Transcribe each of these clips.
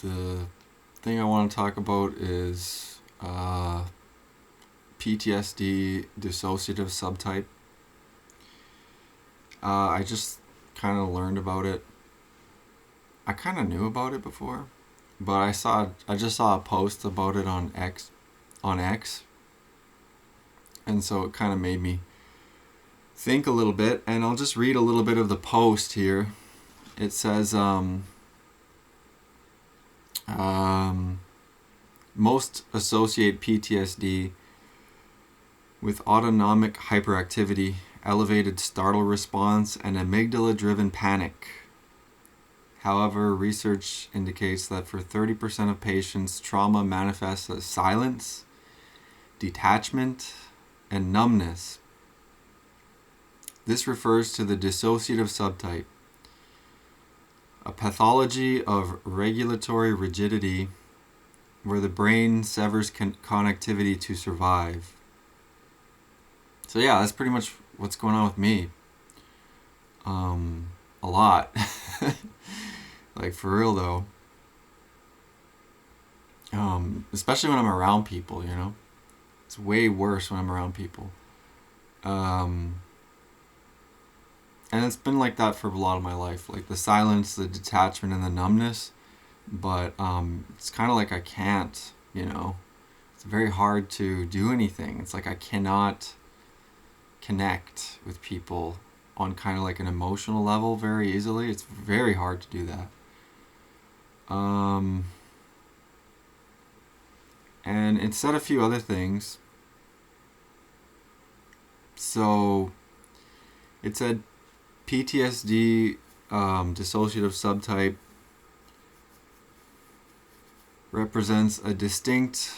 the thing I want to talk about is PTSD dissociative subtype. I just kind of learned about it. I kind of knew about it before, but I just saw a post about it on X, and so it kind of made me think a little bit. And I'll just read a little bit of the post here. It says, most associate PTSD with autonomic hyperactivity, elevated startle response, and amygdala-driven panic. However, research indicates that for 30% of patients, trauma manifests as silence, detachment, and numbness. This refers to the dissociative subtype, a pathology of regulatory rigidity where the brain severs connectivity to survive. So yeah, that's pretty much what's going on with me. A lot. Like, for real though. Especially when I'm around people, you know? It's way worse when I'm around people. And it's been like that for a lot of my life. Like the silence, the detachment, and the numbness. But it's kind of like I can't, you know? It's very hard to do anything. It's like I cannot connect with people on kind of like an emotional level very easily. It's very hard to do that. And it said a few other things. So it said PTSD dissociative subtype represents a distinct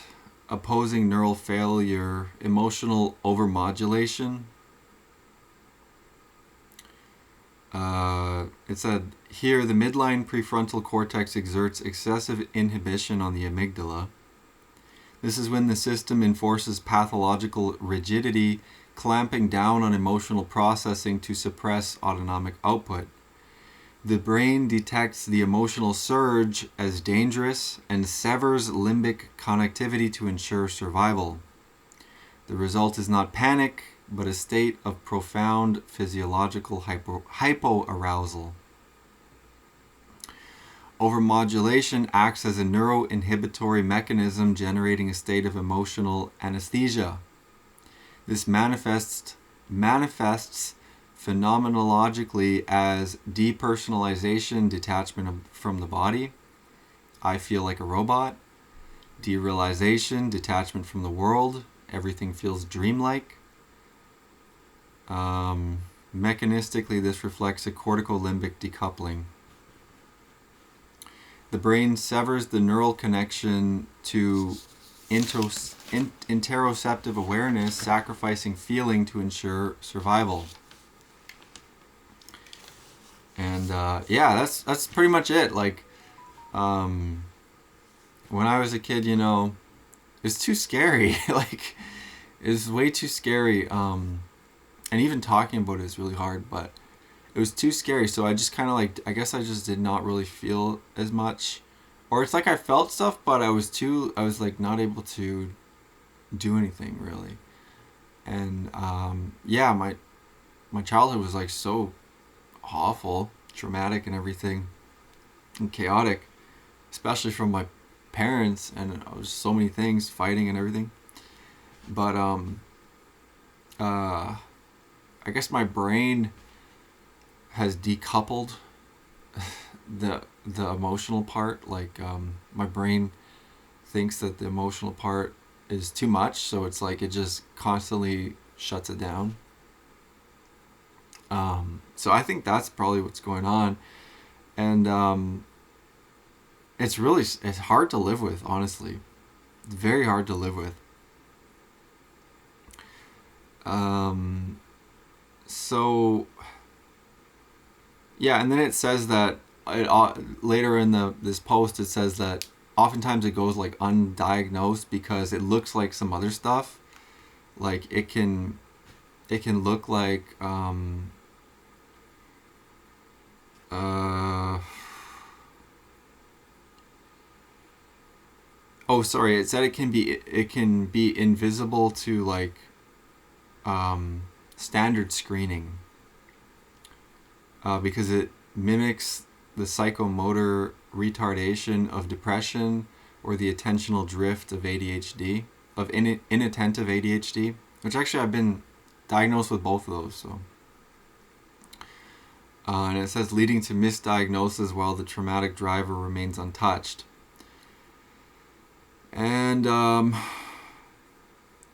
opposing neural failure, emotional overmodulation. It said here the midline prefrontal cortex exerts excessive inhibition on the amygdala. This is when the system enforces pathological rigidity, clamping down on emotional processing to suppress autonomic output. The brain detects the emotional surge as dangerous and severs limbic connectivity to ensure survival. The result is not panic, but a state of profound physiological hypoarousal. Overmodulation acts as a neuroinhibitory mechanism generating a state of emotional anesthesia. This manifests phenomenologically as depersonalization, detachment from the body. I feel like a robot. Derealization, detachment from the world. Everything feels dreamlike. Mechanistically, this reflects a corticolimbic decoupling. The brain severs the neural connection to interoceptive awareness, sacrificing feeling to ensure survival. And yeah, that's pretty much it. Like, when I was a kid, you know, it's too scary. Like, it's way too scary. And even talking about it is really hard, but it was too scary. So I just kind of like, I guess I just did not really feel as much. Or it's like I felt stuff, but I was like not able to do anything really. And yeah, my childhood was like so awful, traumatic and everything, and chaotic, especially from my parents, and it was so many things, fighting and everything. But I guess my brain has decoupled the emotional part. Like my brain thinks that the emotional part is too much, so it's like it just constantly shuts it down. So I think that's probably what's going on, and it's hard to live with, honestly. It's very hard to live with. So yeah, and then it says that later in this post it says that oftentimes it goes like undiagnosed because it looks like some other stuff. Like it can look like Oh, sorry. It said it can be invisible to like standard screening because it mimics the psychomotor retardation of depression or the attentional drift of ADHD, of inattentive ADHD, which actually I've been diagnosed with both of those. So, and it says leading to misdiagnosis while the traumatic driver remains untouched. And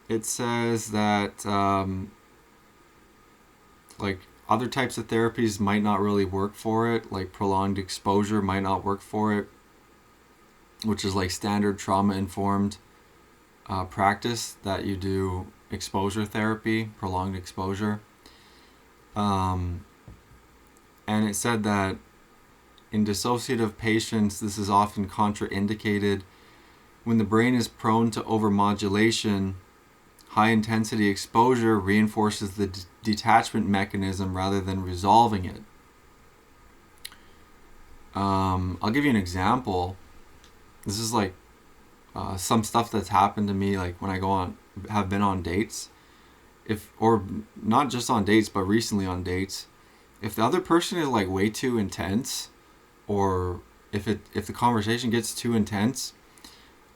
it says that like other types of therapies might not really work for it, like prolonged exposure might not work for it, which is like standard trauma-informed practice that you do exposure therapy, prolonged exposure. And it said that in dissociative patients, this is often contraindicated when the brain is prone to overmodulation. High-intensity exposure reinforces the detachment mechanism rather than resolving it. I'll give you an example. This is like some stuff that's happened to me, like when I have been on dates, or not just on dates, but recently on dates. If the other person is like way too intense, or if the conversation gets too intense,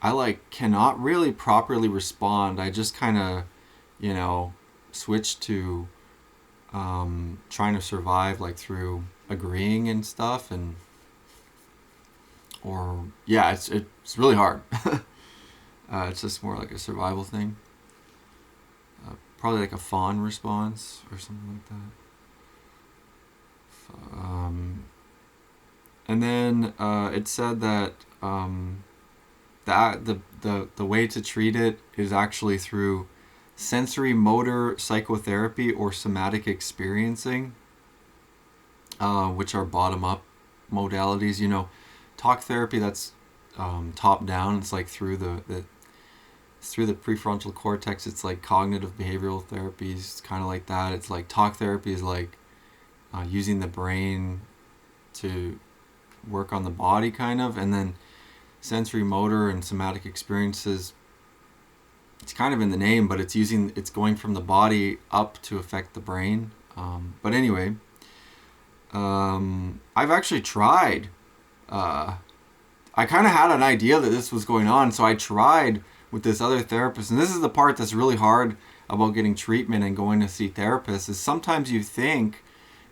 I like cannot really properly respond. I just kind of, switch to trying to survive like through agreeing and stuff, it's really hard. It's just more like a survival thing. Probably like a fawn response or something like that. And then it said that the way to treat it is actually through sensory motor psychotherapy or somatic experiencing, which are bottom up modalities. Talk therapy, that's top down. It's like through the prefrontal cortex. It's like cognitive behavioral therapies. It's kind of like that. It's like talk therapy is like using the brain to work on the body, kind of. And then sensory motor and somatic experiences, it's kind of in the name, but it's going from the body up to affect the brain. But anyway, I've actually tried. I kind of had an idea that this was going on, so I tried with this other therapist. And this is the part that's really hard about getting treatment and going to see therapists, is sometimes you think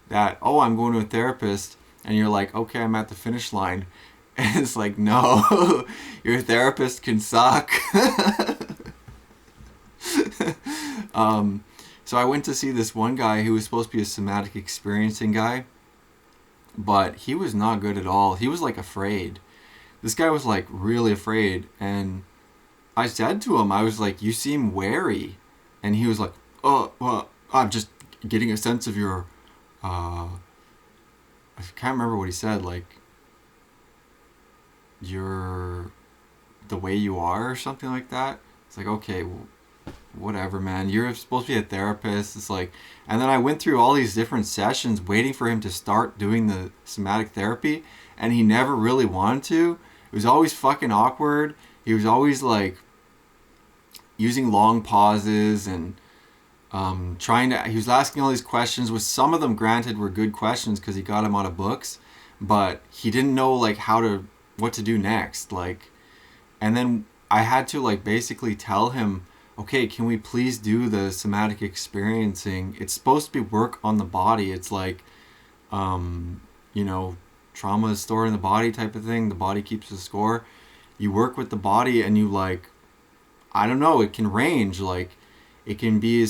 that, oh, I'm going to a therapist, and you're like, okay, I'm at the finish line. And it's like, no, your therapist can suck. So I went to see this one guy who was supposed to be a somatic experiencing guy, but he was not good at all. He was like afraid. This guy was like really afraid. And I said to him, I was like, you seem wary. And he was like, oh, well, I'm just getting a sense of your, I can't remember what he said, like, the way you are or something like that. It's like, okay, well, whatever, man, you're supposed to be a therapist. It's like, and then I went through all these different sessions waiting for him to start doing the somatic therapy, and he never really wanted to. It was always fucking awkward. He was always like using long pauses and he was asking all these questions, which some of them, granted, were good questions because he got them out of books, but he didn't know like what to do next. Like, and then I had to like basically tell him, okay, can we please do the somatic experiencing? It's supposed to be work on the body. It's like, trauma is stored in the body type of thing. The body keeps the score. You work with the body and you like, I don't know, it can range. Like, it can be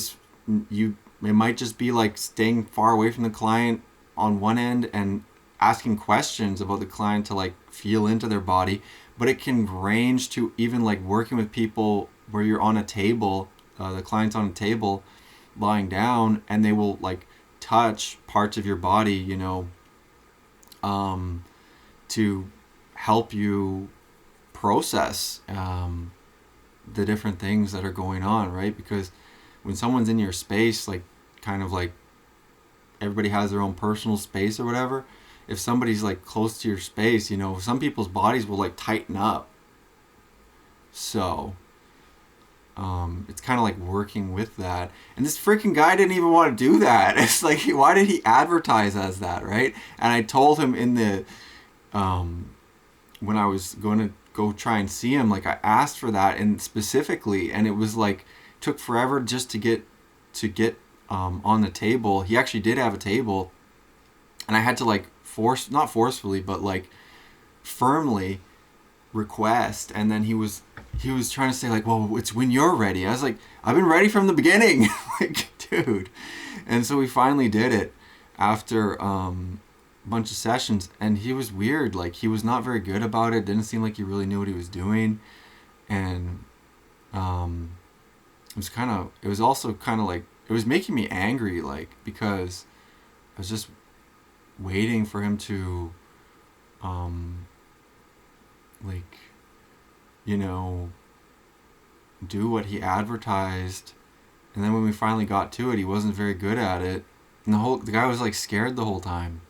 it might just be like staying far away from the client on one end and asking questions about the client to like feel into their body, but it can range to even like working with people where you're on a table, the client's on a table lying down, and they will like touch parts of your body, to help you process the different things that are going on, right? Because when someone's in your space, like kind of like everybody has their own personal space or whatever, if somebody's like close to your space, some people's bodies will like tighten up. So it's kind of like working with that. And this freaking guy didn't even want to do that. It's like, why did he advertise as that, right? And I told him in the when I was going to go try and see him, like, I asked for that, and specifically, and it was like took forever just to get on the table. He actually did have a table, and I had to like not forcefully, but like firmly request. And then he was trying to say like, well, it's when you're ready. I was like, I've been ready from the beginning. Like, dude. And so we finally did it after a bunch of sessions, and he was weird. Like, he was not very good about it. Didn't seem like he really knew what he was doing. And it was also kind of like, it was making me angry, like, because I was just waiting for him to like, you know, do what he advertised. And then when we finally got to it, he wasn't very good at it. And the guy was like scared the whole time.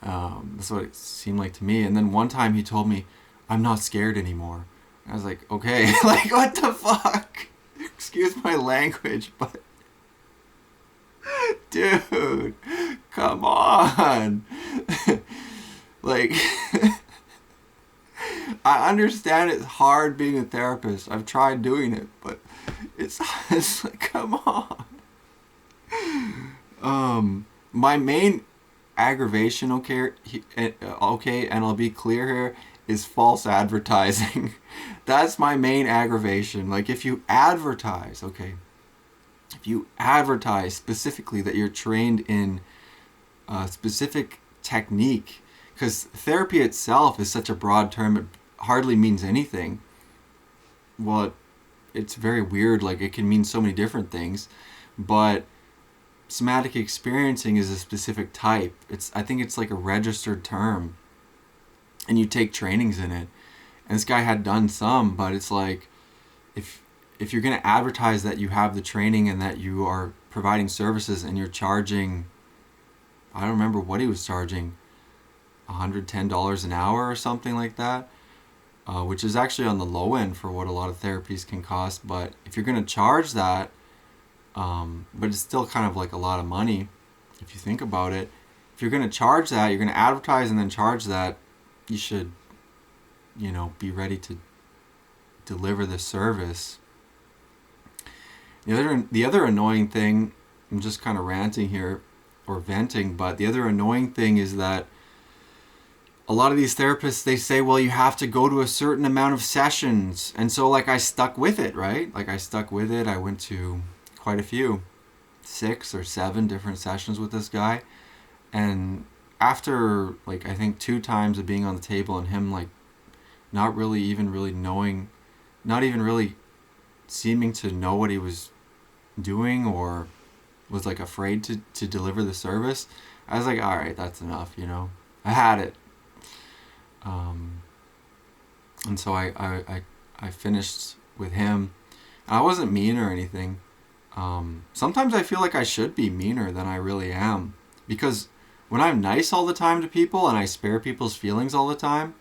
That's what it seemed like to me. And then one time he told me, I'm not scared anymore. I was like, okay, like, what the fuck? Excuse my language, but dude, come on. Like, I understand it's hard being a therapist. I've tried doing it, but it's like, come on. My main aggravation, okay, and I'll be clear here, is false advertising. That's my main aggravation. Like, if you advertise, specifically that you're trained in a specific technique, because therapy itself is such a broad term, it hardly means anything. Well, it's very weird, like, it can mean so many different things, but somatic experiencing is a specific type. I think it's like a registered term, and you take trainings in it. And this guy had done some, but it's like, if you're going to advertise that you have the training and that you are providing services, and you're charging, I don't remember what he was charging, $110 an hour or something like that, which is actually on the low end for what a lot of therapies can cost. But if you're going to charge that, but it's still kind of like a lot of money if you think about it. If you're going to charge that, you're going to advertise and then charge that, you should, be ready to deliver the service. The other annoying thing, I'm just kind of ranting here or venting, but the other annoying thing is that a lot of these therapists, they say, well, you have to go to a certain amount of sessions. And so, like, I stuck with it, right? Like, I stuck with it. I went to quite a few, 6 or 7 different sessions with this guy. And after, like, I think 2 times of being on the table and him, like, not even really seeming to know what he was doing, or was, like, afraid to deliver the service, I was like, all right, that's enough, I had it. And so I finished with him. And I wasn't mean or anything. Sometimes I feel like I should be meaner than I really am, because when I'm nice all the time to people and I spare people's feelings all the time,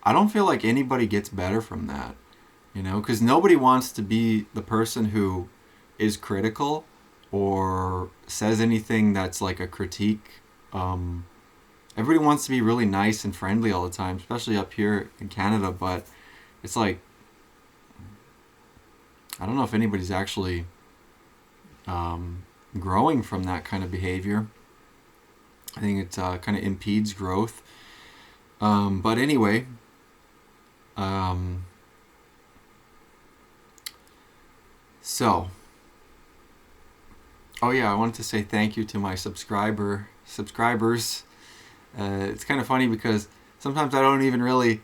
I don't feel like anybody gets better from that, because nobody wants to be the person who is critical or says anything that's like a critique. Everybody wants to be really nice and friendly all the time, especially up here in Canada, but it's like, I don't know if anybody's actually growing from that kind of behavior. I think it kind of impedes growth. But anyway, so, oh yeah, I wanted to say thank you to my subscribers. It's kind of funny because sometimes I don't even really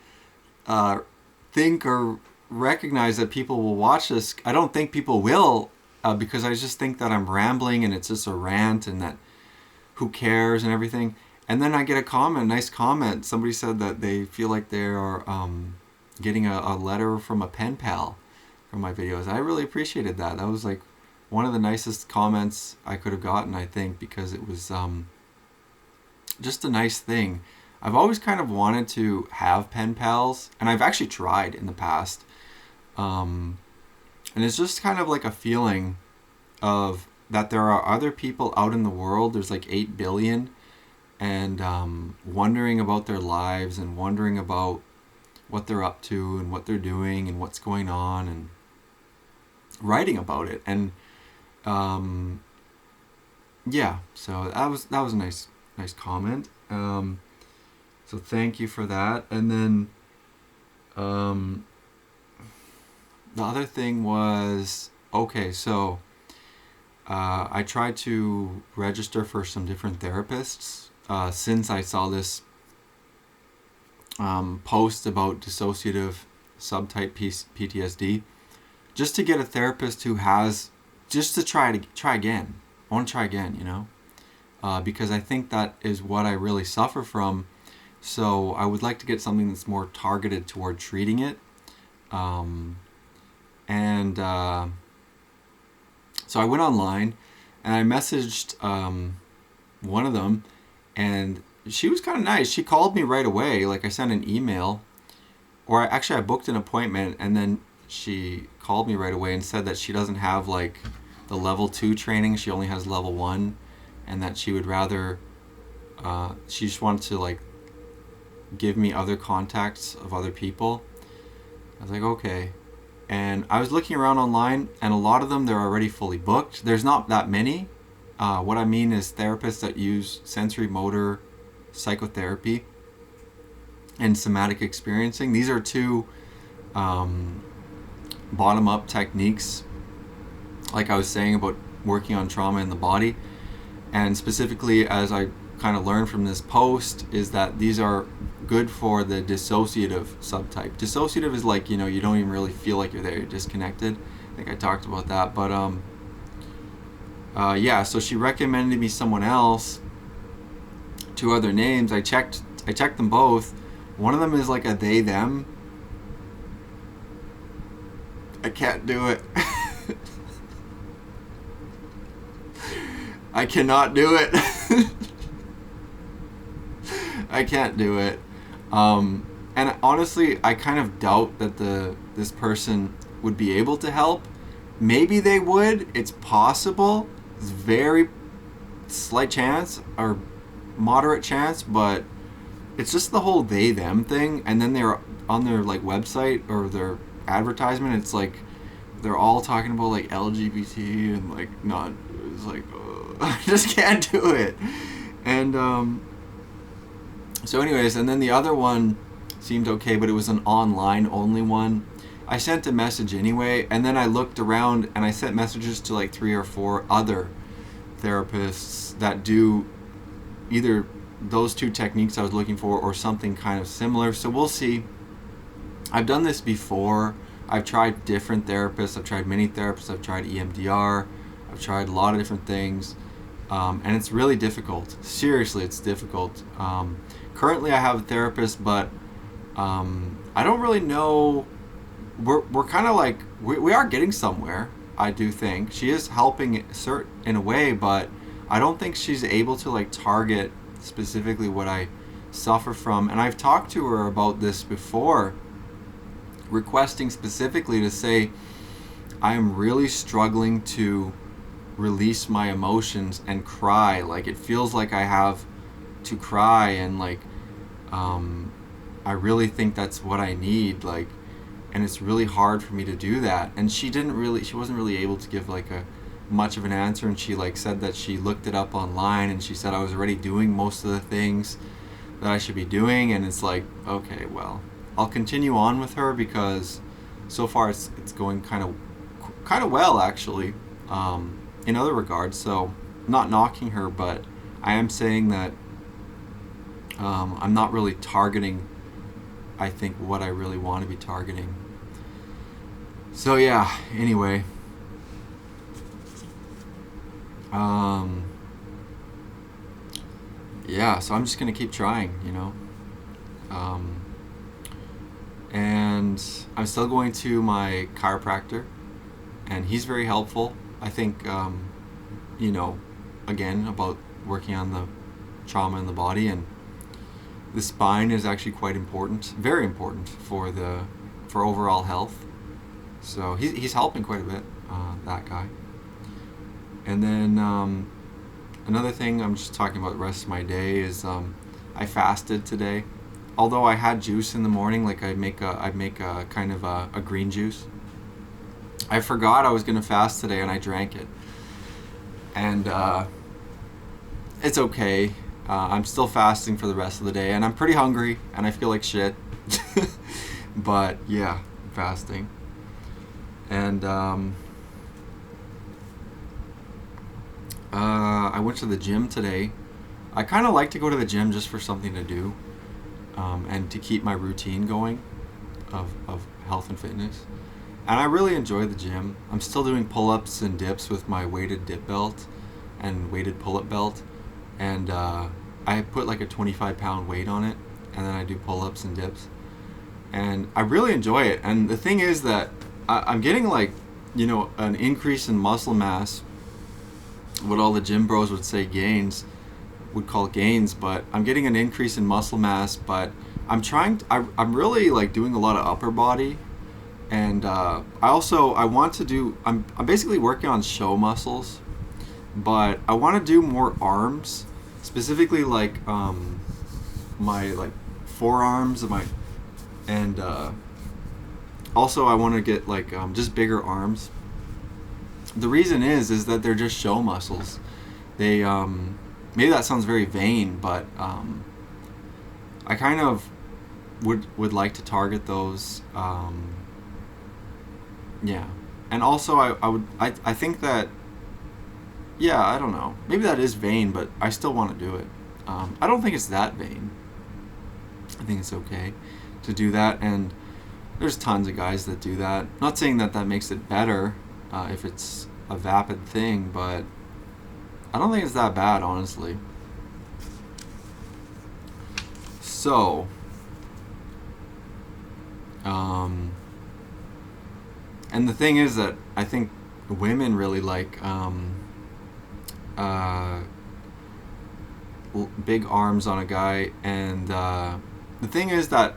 think or recognize that people will watch this. I don't think people will, because I just think that I'm rambling and it's just a rant and that who cares and everything. And then I get a nice comment. Somebody said that they feel like they are getting a letter from a pen pal from my videos. I really appreciated that. That was like one of the nicest comments I could have gotten, I think, because it was just a nice thing. I've always kind of wanted to have pen pals, and I've actually tried in the past. And it's just kind of like a feeling of that there are other people out in the world. There's like 8 billion, and wondering about their lives and wondering about what they're up to and what they're doing and what's going on, and writing about it. And yeah, so that was a nice comment. So thank you for that. And then the other thing was, okay, so I tried to register for some different therapists since I saw this post about dissociative subtype PTSD, just to get a therapist who has, just to try again. I want to try again, you know, because I think that is what I really suffer from. So I would like to get something that's more targeted toward treating it. So I went online and I messaged one of them, and she was kind of nice. She called me right away. Like, I sent an email, or I booked an appointment, and then she called me right away and said that she doesn't have like the level 2 training. She only has level 1, and that she would rather, she just wanted to like give me other contacts of other people. I was like, okay. And I was looking around online, and a lot of them, they're already fully booked. There's not that many. What I mean is therapists that use sensory motor psychotherapy and somatic experiencing. These are 2 bottom-up techniques, like I was saying about working on trauma in the body. And specifically, as I kind of learned from this post, is that these are good for the dissociative subtype. Dissociative is like, you know, you don't even really feel like you're there, you're disconnected. I think I talked about that. But yeah, so she recommended me someone else, 2 other names. I checked them both. One of them is like a they them. I can't do it. I cannot do it. I can't do it. And honestly, I kind of doubt that this person would be able to help. Maybe they would. It's possible. It's very slight chance or moderate chance, but it's just the whole they them thing. And then they're on their like website or their advertisement, it's like they're all talking about like LGBT and like not. It's like I just can't do it. And so anyways, and then the other one seemed okay, but it was an online only one. I sent a message anyway, and then I looked around and I sent messages to like 3 or 4 other therapists that do either those 2 techniques I was looking for or something kind of similar. So we'll see. I've done this before. I've tried different therapists. I've tried many therapists. I've tried EMDR. I've tried a lot of different things. And it's really difficult. Seriously, it's difficult. Currently I have a therapist, but I don't really know. We're kind of like, we are getting somewhere, I do think. She is helping in a way, but I don't think she's able to like target specifically what I suffer from. And I've talked to her about this before, requesting specifically to say, I am really struggling to release my emotions and cry. Like, it feels like I have to cry, and like I really think that's what I need, like, and it's really hard for me to do that. And she wasn't really able to give like a much of an answer, and she like said that she looked it up online, and she said I was already doing most of the things that I should be doing. And it's like, okay, well, I'll continue on with her because so far it's going kind of well, actually, in other regards. So not knocking her, but I am saying that I'm not really targeting, I think, what I really want to be targeting. So yeah, anyway, yeah, so I'm just gonna keep trying, you know. And I'm still going to my chiropractor, and he's very helpful. I think, you know, again, about working on the trauma in the body. And the spine is actually quite important, very important for overall health. So he's helping quite a bit, that guy. And then another thing I'm just talking about the rest of my day is I fasted today. Although I had juice in the morning, like I'd make a kind of a green juice. I forgot I was gonna fast today, and I drank it. And it's okay. I'm still fasting for the rest of the day, and I'm pretty hungry, and I feel like shit. But yeah, I'm fasting. And I went to the gym today. I kind of like to go to the gym just for something to do, and to keep my routine going of health and fitness. And I really enjoy the gym. I'm still doing pull-ups and dips with my weighted dip belt and weighted pull-up belt. And I put like a 25-pound weight on it, and then I do pull-ups and dips. And I really enjoy it. And the thing is that I'm getting like, an increase in muscle mass, what all the gym bros would call gains, but I'm getting an increase in muscle mass, but I'm really like doing a lot of upper body. And I want to do, I'm basically working on show muscles, but I want to do more arms, specifically like my like forearms and also I want to get like just bigger arms. The reason is that they're just show muscles. They maybe that sounds very vain, but I kind of would like to target those. Yeah, and also I think that, yeah, I don't know, maybe that is vain, but I still want to do it. I don't think it's that vain. I think it's okay to do that, and there's tons of guys that do that. Not saying that makes it better if it's a vapid thing, but I don't think it's that bad, honestly. So, and the thing is that I think women really like big arms on a guy, and the thing is that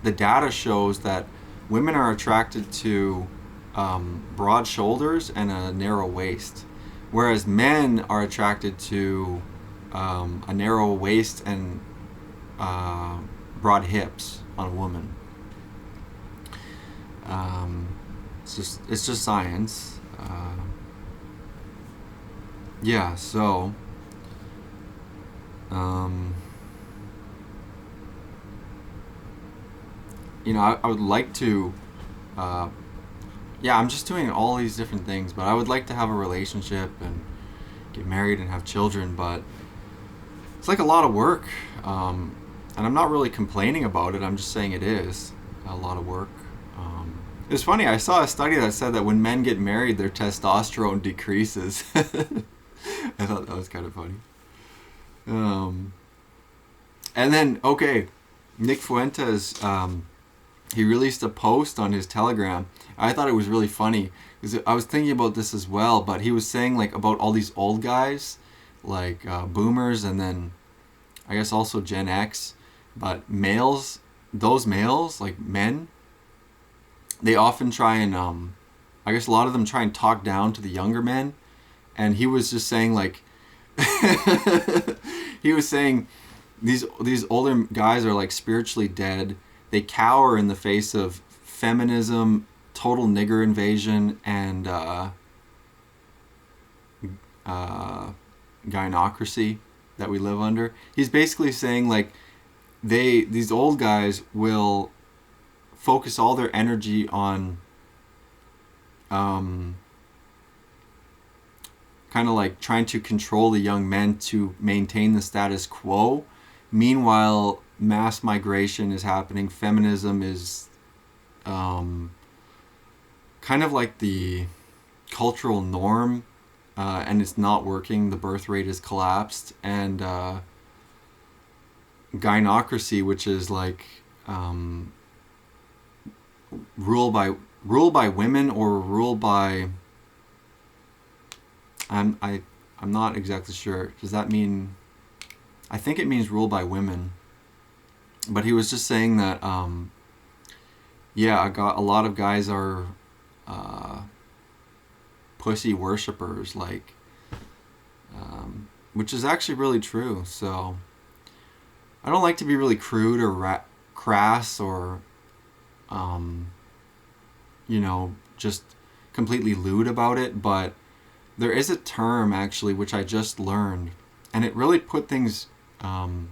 the data shows that women are attracted to broad shoulders and a narrow waist, whereas men are attracted to a narrow waist and broad hips on a woman. It's just science. Yeah, so I would like to I'm just doing all these different things, but I would like to have a relationship and get married and have children, but it's like a lot of work, and I'm not really complaining about it. I'm just saying it is a lot of work. It's funny, I saw a study that said that when men get married, their testosterone decreases. I thought that was kind of funny. And then, okay, Nick Fuentes, he released a post on his Telegram. I thought it was really funny, because I was thinking about this as well, but he was saying like about all these old guys, like boomers, and then I guess also Gen X, but those males, like men, they often try and I guess a lot of them try and talk down to the younger men. And he was just saying like he was saying these older guys are like spiritually dead. They cower in the face of feminism, total nigger invasion, and gynocracy that we live under. He's basically saying like these old guys will focus all their energy on kind of like trying to control the young men to maintain the status quo. Meanwhile, mass migration is happening. Feminism is kind of like the cultural norm, and it's not working. The birth rate has collapsed, and gynocracy, which is like rule by women, or rule by I'm not exactly sure. Does that mean I think it means ruled by women. But he was just saying that, yeah, a lot of guys are pussy worshippers, like, which is actually really true. So I don't like to be really crude or crass or, just completely lewd about it, but there is a term actually which I just learned, and it really put things, it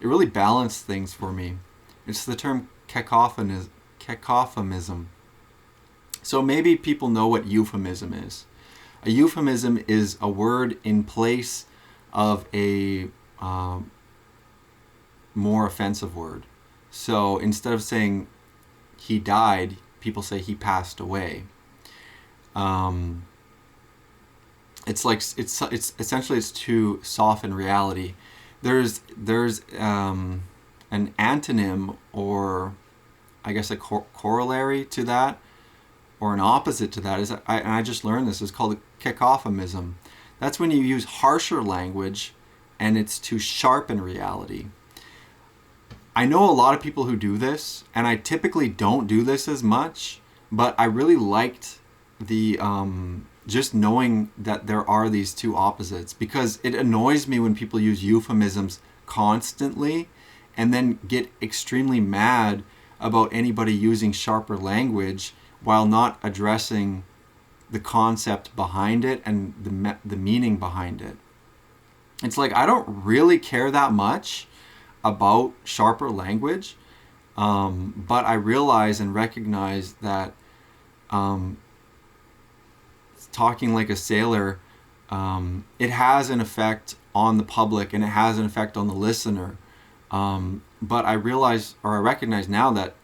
really balanced things for me. It's the term cacophonism. So maybe people know what euphemism is. A euphemism is a word in place of a more offensive word. So instead of saying he died, people say he passed away. It's like it's essentially it's to soften reality. There's an antonym, or I guess a corollary to that, or an opposite to that, is and I just learned this. It's called a cacophonism. That's when you use harsher language, and it's to sharpen reality. I know a lot of people who do this, and I typically don't do this as much, but I really liked the just knowing that there are these two opposites, because it annoys me when people use euphemisms constantly and then get extremely mad about anybody using sharper language while not addressing the concept behind it and the meaning behind it. It's like, I don't really care that much about sharper language, but I realize and recognize that talking like a sailor, it has an effect on the public and it has an effect on the listener. But I realize, or I recognize now that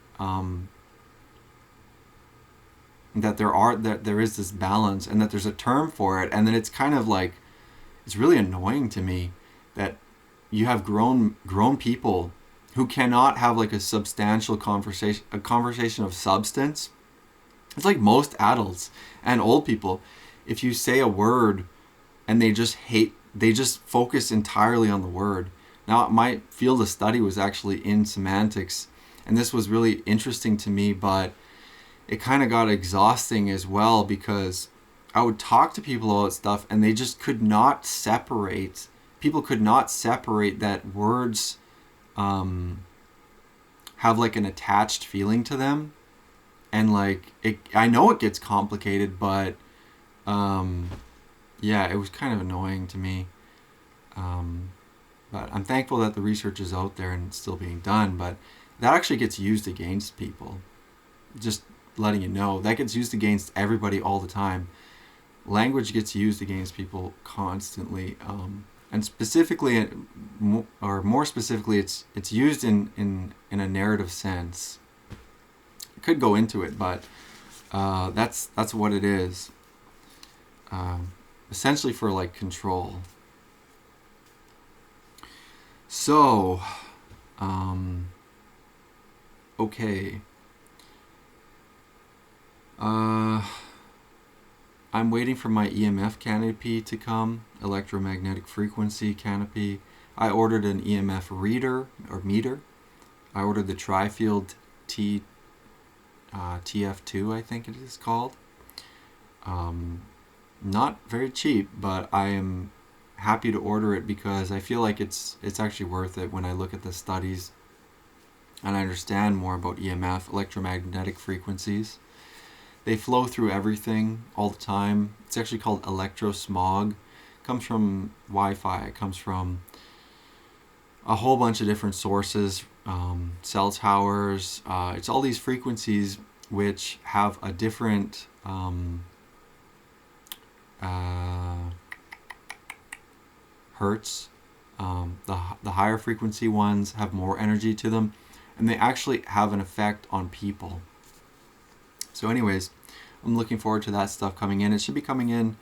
that there is this balance, and that there's a term for it, and that it's kind of like, it's really annoying to me that you have grown people who cannot have like a substantial conversation of substance. It's like most adults and old people, if you say a word and they just focus entirely on the word. Now, my field of study was actually in semantics, and this was really interesting to me, but it kind of got exhausting as well, because I would talk to people about stuff and they just could not separate. People could not separate that words have like an attached feeling to them. And like, I know it gets complicated, but yeah, it was kind of annoying to me. But I'm thankful that the research is out there and it's still being done, but that actually gets used against people. Just letting you know, that gets used against everybody all the time. Language gets used against people constantly, and specifically, or more specifically, it's used in a narrative sense. I could go into it, but that's what it is. Essentially for like control. So, okay. I'm waiting for my EMF canopy to come, electromagnetic frequency canopy. I ordered an EMF reader or meter. I ordered the Trifield TF2, I think it is called. Not very cheap, but I am happy to order it because I feel like it's actually worth it when I look at the studies and I understand more about EMF, electromagnetic frequencies. They flow through everything all the time. It's actually called electrosmog. It comes from Wi-Fi. It comes from a whole bunch of different sources, cell towers. It's all these frequencies which have a different hertz. The higher frequency ones have more energy to them, and they actually have an effect on people. So anyways, I'm looking forward to that stuff coming in. It should be coming in,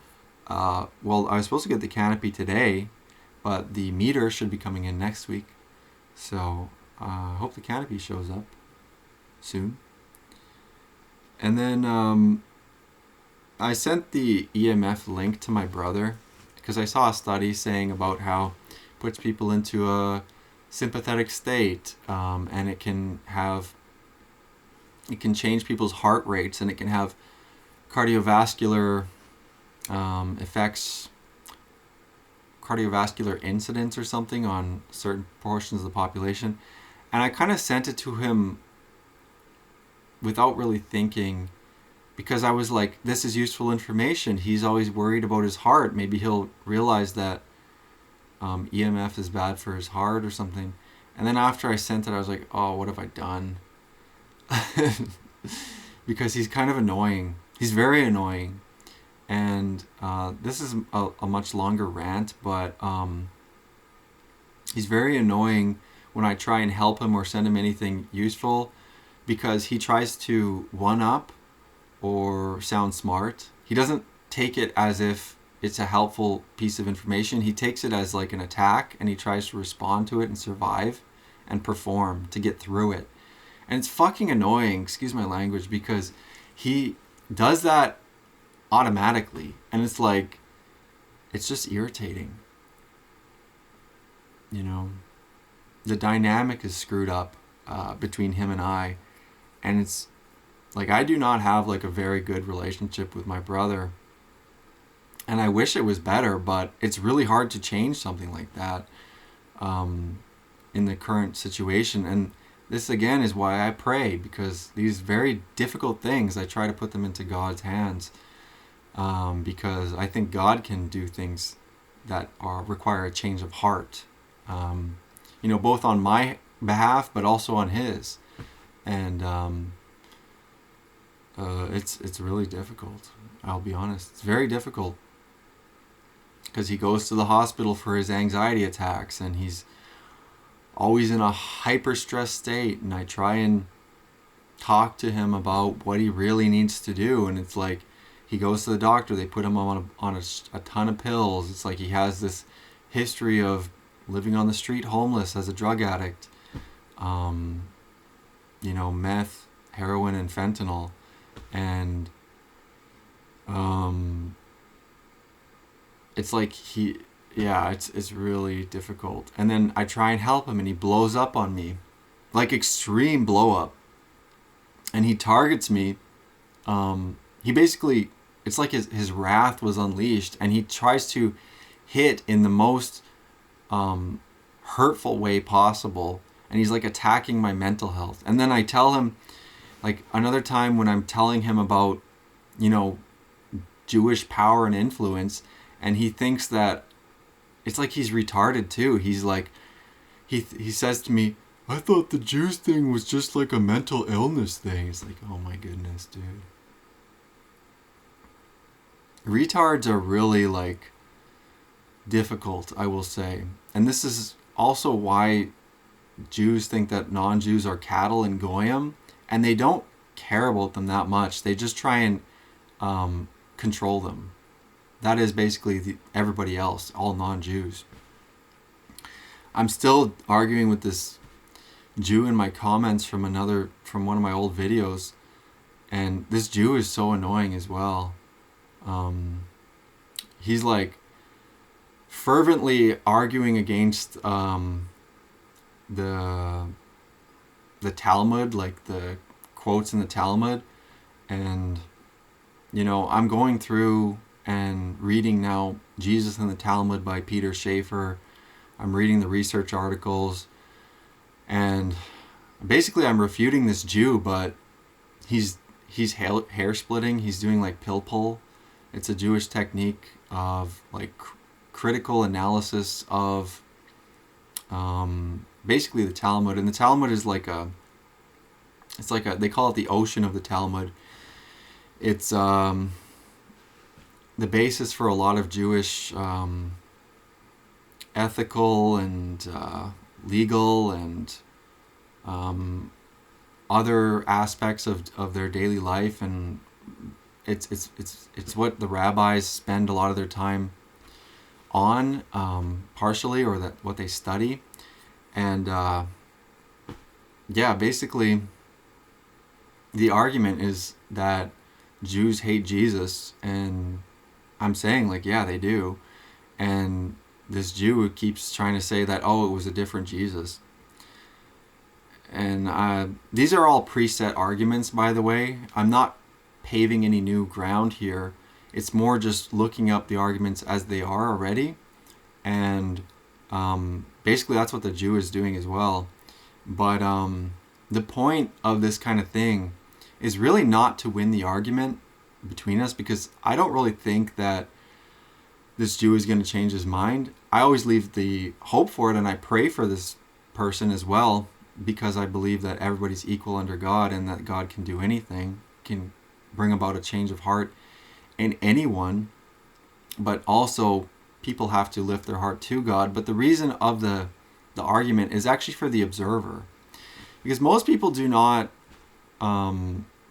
well, I was supposed to get the canopy today, but the meter should be coming in next week. So I hope the canopy shows up soon. And then I sent the EMF link to my brother because I saw a study saying about how puts people into a sympathetic state, and it can change people's heart rates, and it can have cardiovascular effects, cardiovascular incidents or something on certain portions of the population. And I kind of sent it to him without really thinking, because I was like, this is useful information. He's always worried about his heart. Maybe he'll realize that EMF is bad for his heart or something. And then after I sent it, I was like, oh, what have I done? Because he's kind of annoying. He's very annoying. And this is a much longer rant, but he's very annoying when I try and help him or send him anything useful, because he tries to one-up or sound smart. He doesn't take it as if it's a helpful piece of information. He takes it as like an attack, and he tries to respond to it and survive and perform to get through it. And it's fucking annoying, excuse my language, because he does that automatically, and it's like, it's just irritating. You know, the dynamic is screwed up between him and I, and it's like, I do not have like a very good relationship with my brother, and I wish it was better, but it's really hard to change something like that in the current situation. And this again is why I pray, because these very difficult things, I try to put them into God's hands, because I think God can do things that require a change of heart, you know, both on my behalf but also on his. And it's really difficult. I'll be honest, it's very difficult, because he goes to the hospital for his anxiety attacks, and he's always in a hyper stressed state, and I try and talk to him about what he really needs to do, and it's like, he goes to the doctor, they put him on a ton of pills. It's like he has this history of living on the street homeless as a drug addict, you know, meth, heroin, and fentanyl. And it's like it's really difficult. And then I try and help him, and he blows up on me, like extreme blow up, and he targets me. He basically, it's like his wrath was unleashed, and he tries to hit in the most hurtful way possible, and he's like attacking my mental health. And then I tell him, like another time when I'm telling him about, you know, Jewish power and influence, and he thinks that it's like he's retarded too. He's like, he says to me, I thought the Jews thing was just like a mental illness thing. It's like, oh my goodness, dude. Retards are really like difficult, I will say. And this is also why Jews think that non-Jews are cattle and goyim, and they don't care about them that much. They just try and control them. That is basically everybody else, all non-Jews. I'm still arguing with this Jew in my comments from one of my old videos, and this Jew is so annoying as well. He's like fervently arguing against the Talmud, like the quotes in the Talmud. And you know, I'm going through and reading now Jesus in the Talmud by Peter Schaefer. I'm reading the research articles, and basically I'm refuting this Jew, but he's hair splitting. He's doing like pill pull. It's a Jewish technique of like critical analysis of basically the Talmud. And the Talmud is like they call it the ocean of the Talmud. It's the basis for a lot of Jewish ethical and legal and other aspects of their daily life, and it's what the rabbis spend a lot of their time on, partially, or what they study. And basically the argument is that Jews hate Jesus, and I'm saying like, yeah, they do. And this Jew keeps trying to say that, oh, it was a different Jesus. And these are all preset arguments, by the way. I'm not paving any new ground here. It's more just looking up the arguments as they are already. And basically that's what the Jew is doing as well. But the point of this kind of thing is really not to win the argument between us, because I don't really think that this Jew is going to change his mind. I always leave the hope for it, and I pray for this person as well, because I believe that everybody's equal under God, and that God can do anything, can bring about a change of heart in anyone. But also people have to lift their heart to God. But the reason of the argument is actually for the observer, because most people do not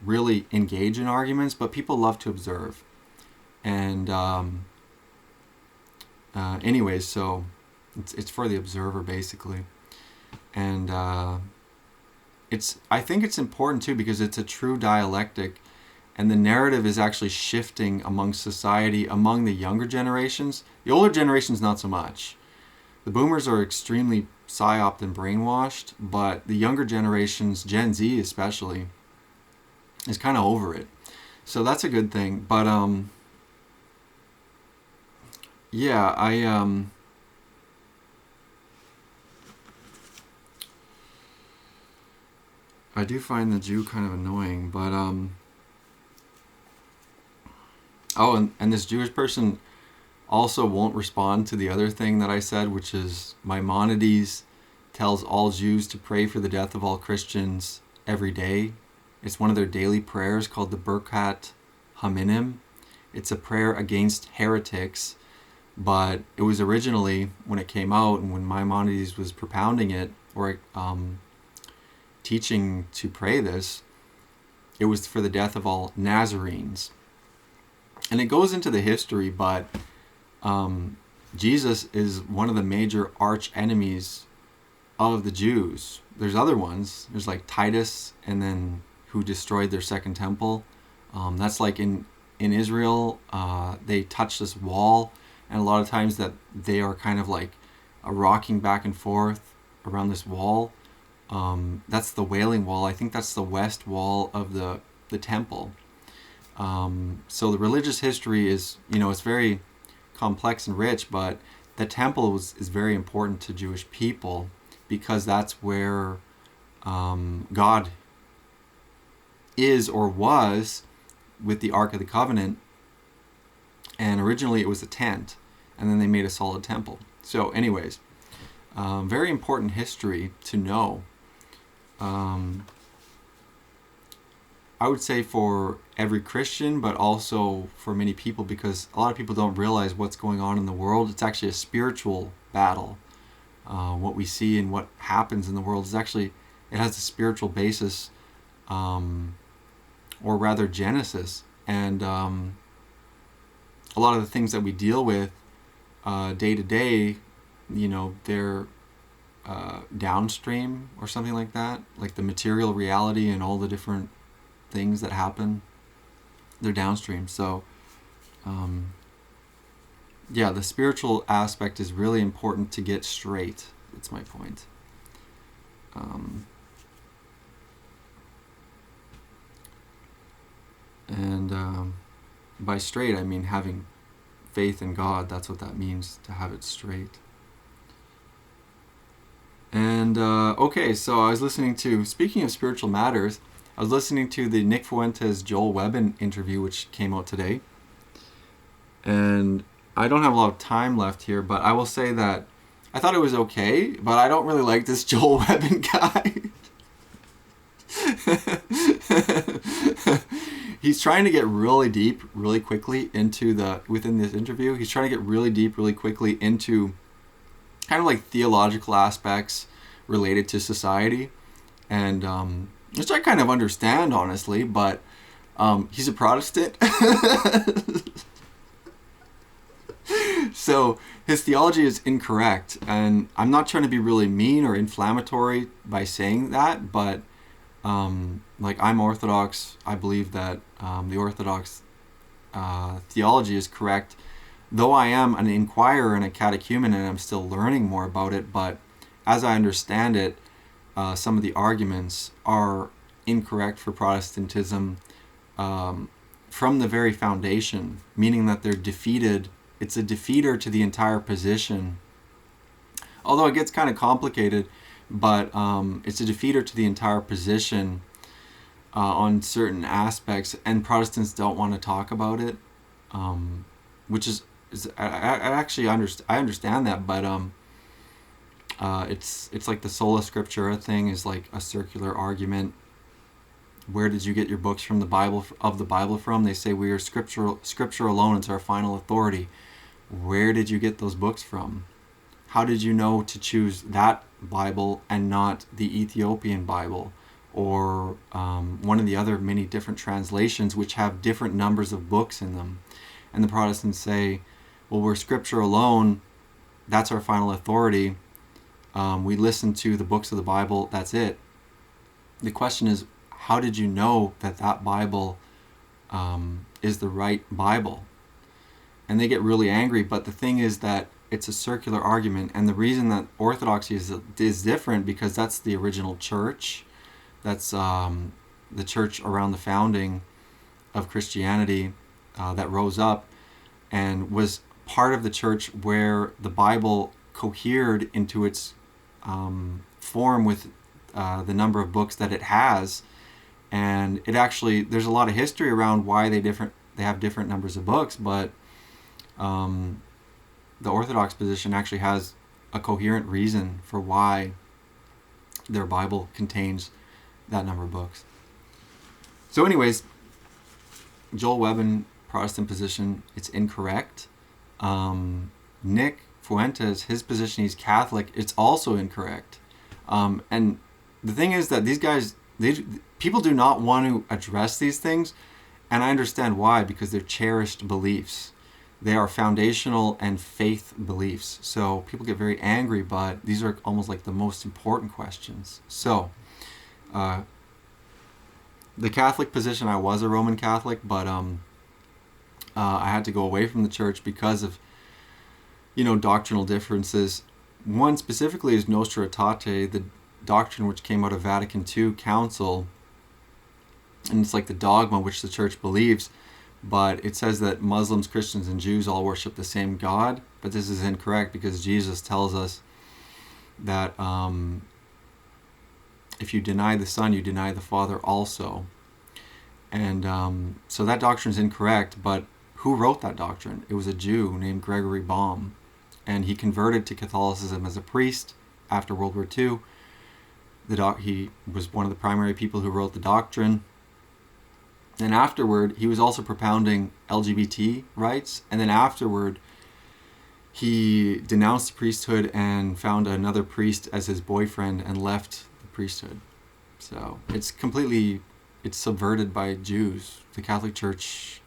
really engage in arguments, but people love to observe. And anyways, so it's for the observer basically. And I think it's important too, because it's a true dialectic, and the narrative is actually shifting among society, among the younger generations. The older generations, not so much. The boomers are extremely psyoped and brainwashed, but the younger generations, Gen Z especially, is kind of over it. So that's a good thing. But yeah, I do find the Jew kind of annoying, but oh, and this Jewish person also won't respond to the other thing that I said, which is Maimonides tells all Jews to pray for the death of all Christians every day. It's one of their daily prayers called the Birkat Haminim. It's a prayer against heretics, but it was originally, when it came out and when Maimonides was propounding it, or teaching to pray this, it was for the death of all Nazarenes. And it goes into the history, but Jesus is one of the major arch enemies of the Jews. There's other ones. There's like Titus, and then who destroyed their second temple. That's like in Israel, they touch this wall, and a lot of times that they are kind of like rocking back and forth around this wall. That's the Wailing Wall. I think that's the west wall of the temple. So the religious history is, it's very complex and rich, but the temple is very important to Jewish people, because that's where God is, or was, with the Ark of the Covenant. And originally it was a tent, and then they made a solid temple. So anyways, very important history to know. I would say for every Christian, but also for many people, because a lot of people don't realize what's going on in the world. It's actually a spiritual battle. What we see and what happens in the world is actually, it has a spiritual basis, or rather Genesis. And a lot of the things that we deal with day to day, they're downstream or something like that, like the material reality and all the different things that happen, they're downstream. So yeah, the spiritual aspect is really important to get straight. That's my point. And by straight, I mean having faith in God. That's what that means, to have it straight. And okay, so I was listening to, speaking of spiritual matters, I was listening to the Nick Fuentes Joel Webbin interview, which came out today. And I don't have a lot of time left here, but I will say that I thought it was okay, but I don't really like this Joel Webbin guy. He's trying to get really deep really quickly within this interview. He's trying to get really deep really quickly into kind of like theological aspects related to society, and which I kind of understand, honestly, but he's a Protestant. So his theology is incorrect, and I'm not trying to be really mean or inflammatory by saying that, but like, I'm Orthodox. I believe that the Orthodox theology is correct, though I am an inquirer and a catechumen and I'm still learning more about it, but as I understand it, some of the arguments are incorrect for Protestantism from the very foundation, meaning that they're defeated. It's a defeater to the entire position. Although it gets kind of complicated, but it's a defeater to the entire position on certain aspects, and Protestants don't want to talk about it, which is I actually understand that, but it's like the sola scriptura thing is like a circular argument. Where did you get your books from the Bible from? They say we are scripture alone. It's our final authority. Where did you get those books from? How did you know to choose that Bible and not the Ethiopian Bible or one of the other many different translations which have different numbers of books in them? And the Protestants say, well, we're scripture alone. That's our final authority. We listen to the books of the Bible. That's it. The question is, how did you know that that Bible is the right Bible? And they get really angry. But the thing is that it's a circular argument. And the reason that Orthodoxy is different, because that's the original church. That's the church around the founding of Christianity that rose up and was part of the church where the Bible cohered into its form with the number of books that it has. And it actually, there's a lot of history around why they have different numbers of books, but the Orthodox position actually has a coherent reason for why their Bible contains that number of books. So anyways, Joel Webben, Protestant position, it's incorrect. Nick Fuentes, his position, he's Catholic, it's also incorrect. And the thing is that these guys, people do not want to address these things, and I understand why, because they're cherished beliefs. They are foundational and faith beliefs. So people get very angry, but these are almost like the most important questions. So, the Catholic position, I was a Roman Catholic, but I had to go away from the church because of, doctrinal differences. One specifically is Nostra Aetate, the doctrine which came out of Vatican II Council, and it's like the dogma which the church believes, but it says that Muslims, Christians, and Jews all worship the same God, but this is incorrect because Jesus tells us that if you deny the Son, you deny the Father also. And so that doctrine is incorrect, but who wrote that doctrine? It was a Jew named Gregory Baum, and he converted to Catholicism as a priest after World War II. He was one of the primary people who wrote the doctrine. And afterward, he was also propounding LGBT rights, and then afterward, he denounced the priesthood and found another priest as his boyfriend and left the priesthood. So it's subverted by Jews. The Catholic Church,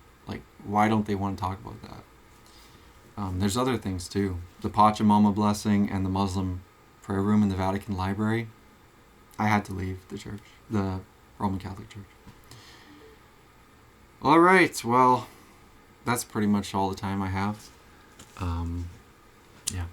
why don't they want to talk about that? There's other things too. The Pachamama blessing and the Muslim prayer room in the Vatican Library. I had to leave the church, the Roman Catholic Church. All right, well, that's pretty much all the time I have. Yeah.